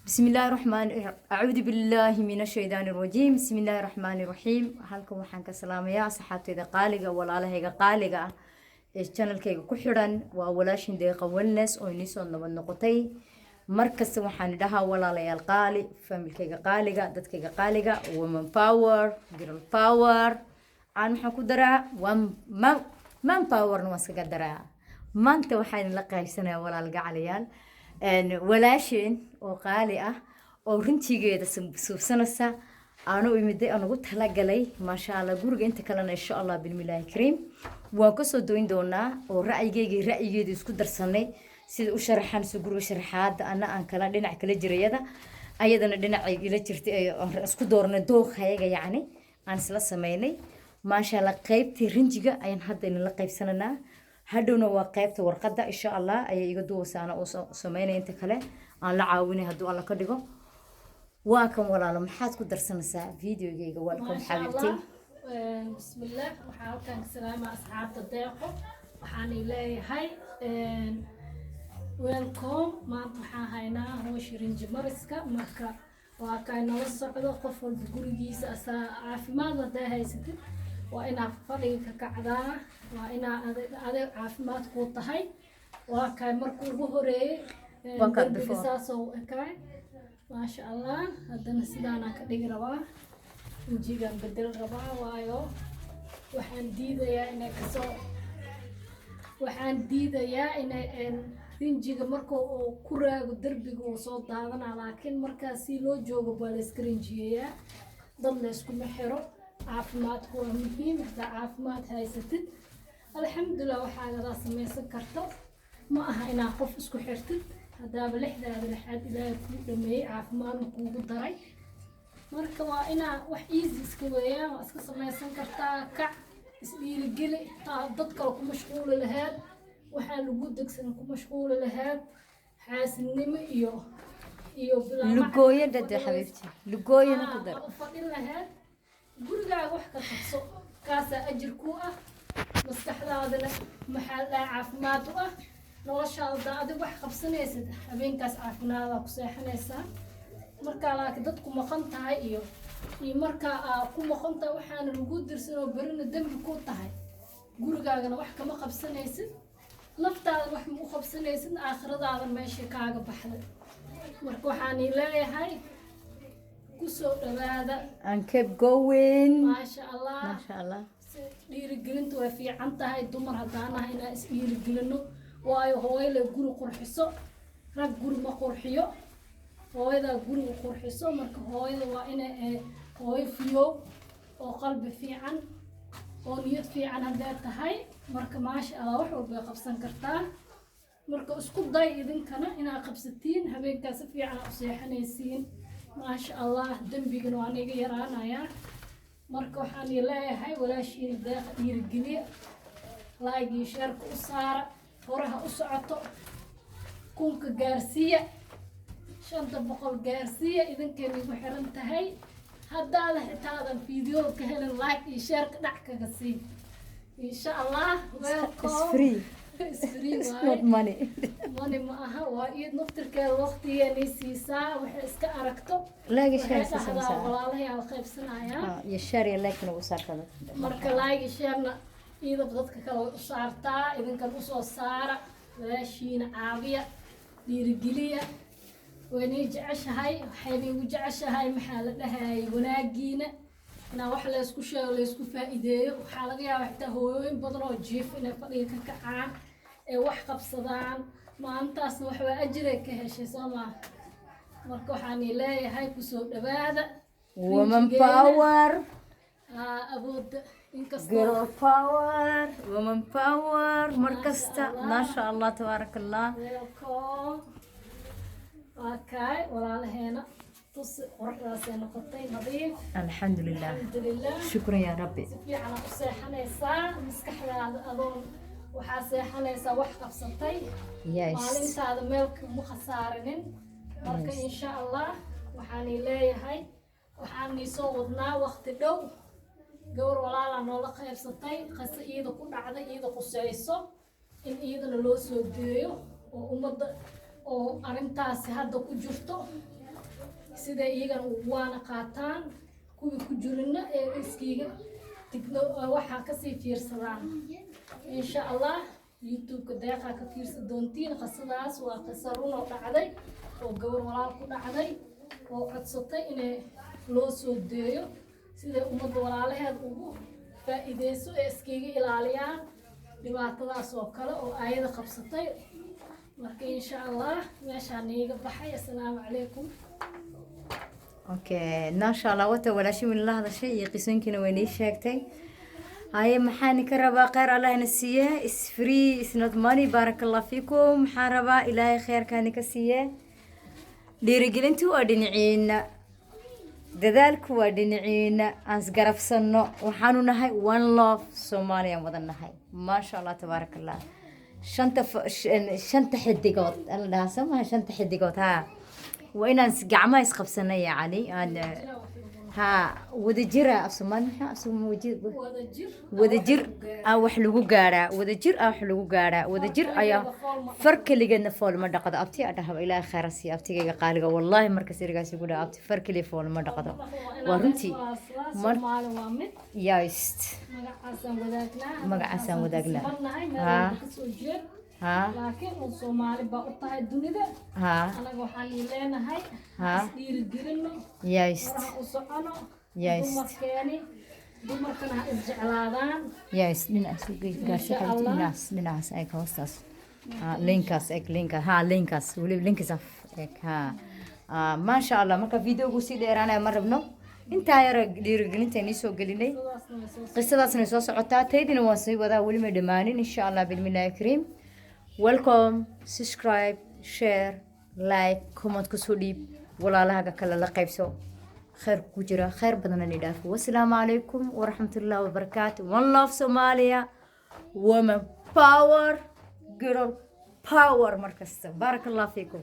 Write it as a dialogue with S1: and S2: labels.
S1: بسم الله الرحمن أعوذ بالله من الشيطان الرجيم بسم الله الرحمن الرحيم halkan waxaan ka salaamayaa saxaabtayda qaaliga walaalahayga qaaliga ah ee channelkayga ku xiran waa walaashin deeqa wellness oo inii soo nabad noqotay markasta waxaan dhahaa walaalayaal qaali familkayga qaaliga dadkayga qaaliga woman power girl power aan waxaan ku daraa man power na waan iskaga daraa maanta waxaan la qaybsanayaa walaal gacalayaal walaasheen oo qaali ah oo runtigeeda suubsanaysa aanu imiday aan ugu talagalay maasha Allah guriga inta kalena insha Allah bilmilaah kariim waan ka soo doon doonaa oo ra'yigeeda isku darsanay sida u sharaxan soo guriga sharaxaada aan kala dhinac kala jirayada ayadana dhinac ay ila jirtay ay isku doornay dooqayga yacni aan isla sameynay maasha Allah qaybtii rinjiga ayaan hadda la qaybsananaa hadhowna waa qaybta warqadda insha Allah ay iga duusaana oo sameynay inta kale aan la caawinay haduu alla ka dhigo waa kan walaalo maxaad ku darsanaysaa videogeyga welcome xabiibti
S2: bismillaah waxaan halkan ka salaamaa asxaabta deeqo waxaan leeyahay welcome maanta waxaan haynaa hoosh rinji mariska marka waa kay nala socdo qof walba gurigiisa asaa caafimaad hadaa haysatid waa inaad fadhiga ka kacdaa waa inaad adeeg caafimaad ku tahay waa kay markuu ugu horeeyay darbiga saasoo ekay maasha Allah haddana sidaana ka dhigi rabaa wajigan bedel rabaa waayo waxaan diidayaa inay rinjiga markuu uu ku raago darbiga uu soo daadanaa laakiin markaa si loo joogo baa la iska rinjiyeeyaa dad la iskuma xiro caafimaadku waa muhiim hadaa caafimaad haysatid alxamdulillah waxaagadaa samaysan karto ma aha inaa qof isku xirtid hadaaba lixdaada lixaad ilaahay kuu dhameeyey caafimaadna kuugu daray marka waa inaa wax easy iska weeyaan waa iska samaysan kartaa kac isdhiirigeli taa dad kale ku mashquuli lahayd waxaa lagu degsan ku mashquuli lahayd xaasidnimo iyo
S1: lugooyo dhade xabiibti lugooyona ku dar
S2: fadhin lahayd gurigaaga wax ka qabso kaasaa ajir ku ah maskaxdaadana maxaa dhaa caafimaad u ah noloshaada adig wax qabsanaysid habeenkaas caafimaada ku seexanaysaa markaa laakiin dad ku maqan tahay iyo markaa aa ku maqan tahay waxaana lagu dirsan oo berina dembi ku tahay gurigaagana wax kama qabsanaysid naftaada wax ma u qabsanaysid aakhiradaada meesha kaaga baxday marka waxaan leeyahay kusoo dhawaada
S1: and keep going
S2: maasha Allah dhiirigelintu way fiican tahay dumar haddaanaha inaan is dhiirigelino waayo hooyada guri qurxiso rag guri ma qurxiyo hooyada guriga qurxiso marka hooyada waa inay hooyo fiyow oo qalbi fiican oo niyad fiican hadday tahay marka maasha Allah wax walba qabsan kartaa marka isku day idinkana inaad qabsatiin habeenkaas si fiican u seexanaysiin maasha Allah dambigana waa naga yaraanayaa marka waxaan leeyahay walaashiin deeqa dhiirigeliya like iyo share ku saara horaha u socoto kunka gaarsiya 500 gaarsiya idinkeena igu xiran tahay haddaada xitaadan video ka helin like iyo share ka dhac kaga sii insha Allah welcome
S1: free
S2: it's free
S1: it's not money
S2: ma aha waa iyad naftirkeeda waqtigeena siisaa waxay iska aragto
S1: laga shaqeysaa
S2: walaalayaal qaybsanaya
S1: ya share like na u saartada
S2: marka like share iyada dadka kale u saartaa idinkan u soo saara walaashiina caabiya dhiirigeliya wayna jeceshahay waxay ugu jeceshahay maxaa la dhahay wanaagiina inaa wax la isku sheego la isku faa'iideeyo waxaa laga yaabaa xitaa hooyooyin badan oo jiif inay fadhiga ka kacaan ee wax qabsadaan maantaasna waxba ajiray ka heshay soo maa marka waxaan leeyahay kusoo dhawaada
S1: woman power
S2: awood
S1: girl power woman power markasta maasha Allah tabaarakallah
S2: okay walaalaheena tus qorraasay noqotay nadiif
S1: alxamdulillah shukran ya rabbi
S2: fiican u seexanaysaa maskaxdaada adoon waxaa seexanaysaa wax qabsatay maalintaada meel kuma khasaarinin marka insha Allah waxaan leeyahay waxaan soo wadnaa waqti dhow gawar walaala noola qaybsatay qasa iyada ku dhacday iyada qusayso in iyadana loo soo deeyo oo umada oo arintaasi hadda ku jirto sida iyagan waana qaataan kuwii ku jirina ee iskiiga digno waxaa kasii fiirsadaan insha allah youtube-ka deeqaa ka fiirsan doontiin qisadaas waa qiso run oo dhacday oo gabar walaal ku dhacday oo codsatay inay loo soo deeyo sida ummadda walaalaheed ugu faa'iideyso ee iskiiga ilaaliyaan dhibaatadaas oo kale oo ayada qabsatay marka insha allah meeshaan iiga baxay assalaamu calaykum
S1: okay maasha allah wata walaashii min la hadashay iyo qisooyinkiina way nii sheegtay haye maxaan ka rabaa khayr allah ina siiye is free is not money barakallahu fiikum maxaan rabaa ilaahay khayrkaani ka siiye dhiirigelintu waa dhinaciina dadaalku waa dhinaciina aan isgarabsanno waxaanu nahay one love Soomaaliya wada nahay maasha allah tabarakallah shanta xidigood alla dhaha samaha shanta xidigood ha waa inaan gacmaha isqabsanay yani aan ها ودجرة أصلا ودجر أو حلو جارة ودجر أو حلو جارة ودجر أيا فرق اللي جنا فول ما دقد أبتي أدها إلى خرسي أبتي قالوا والله مركز رجاسي يقول أبتي فرق اللي فول ما دقد ورنتي ياست مقعسان ودقنا ها
S2: laakiin uu Soomaali ba u tahay dunida anaga waxaan ileenahay dhiirigelino
S1: yaist
S2: u socono
S1: yaist
S2: dumarkana ha isjeclaadaan
S1: yaist dhinacaas u gaarsi dhinacaas ay ka hoostaas linkaas weli linkaas ha maasha allah marka videogu si dheeraanaya ma rabno intaa yar dhiirigelinta inii soo gelinay qisadaasna soo socotaa taydina waan sii wadaa weli ma dhamaanin insha allah bilmillahi kariim welcome subscribe share like comment kusoo dhiib walaalahaga kale la qaybso khayr ku jira khayr badan aan idhaafo wassalaamu calaykum waraxmatullaahi wabarakaatu one love Soomaaliya woman power girl power markasta barakallahu fiikum